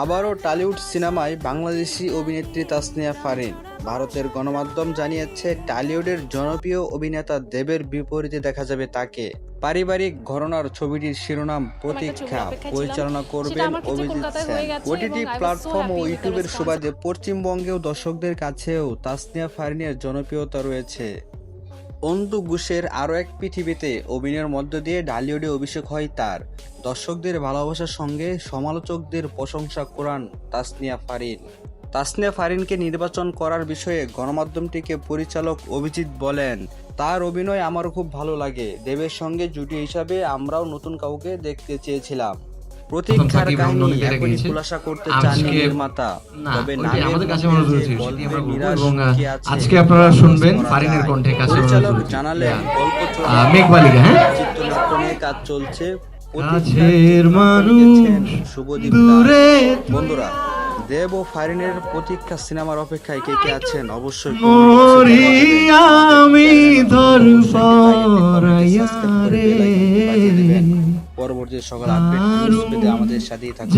আবারও টলিউড সিনেমায় বাংলাদেশি অভিনেত্রী তাসনিয়া ফারিন। ভারতের গণমাধ্যম জানিয়েছে টলিউডের জনপ্রিয় অভিনেতা দেবের বিপরীতে দেখা যাবে তাকে। পারিবারিক ঘরানার ছবিটির শিরোনাম প্রতীক্ষা, পরিচালনা করবেন অভিজিৎ সেন। ওটিটি প্ল্যাটফর্ম ও ইউটিউবের সুবাদে পশ্চিমবঙ্গেও দর্শকদের কাছেও তাসনিয়া ফারিনের জনপ্রিয়তা রয়েছে। অন্তু ঘোষের আরও এক পৃথিবীতে অভিনয়ের মধ্য দিয়ে ঢালিউডে অভিষেক হয় তার। দর্শকদের ভালোবাসার সঙ্গে সমালোচকদের প্রশংসা করান তাসনিয়া ফারিন। তাসনিয়া ফারিনকে নির্বাচন করার বিষয়ে গণমাধ্যমটিকে পরিচালক অভিজিৎ বলেন, তার অভিনয় আমারও খুব ভালো লাগে। দেবের সঙ্গে জুটি হিসাবে আমরাও নতুন কাউকে দেখতে চেয়েছিলাম। প্রতীক্ষার কাহিনী এখনই খুলাসা করতে চান নির্মাতা, তবে আমাদের কাছে মনে হয়েছে সেটি আমরা বলবো এবং আজকে আপনারা শুনবেন ফারিনের কণ্ঠে কাছে পরিচালক জানালেন গল্প মেঘবালিকা চিত্রনাট্য নিয়ে কাজ চলছে। কাছের মানুষ শুভদীপ দূরে বন্ধুরা, দেব ও ফারিনের প্রতীক্ষা সিনেমার অপেক্ষায় কে কে আছেন অবশ্যই মরি আমি পরবর্তী সকল আপডেট পেতে আমাদের সাথেই থাকুন।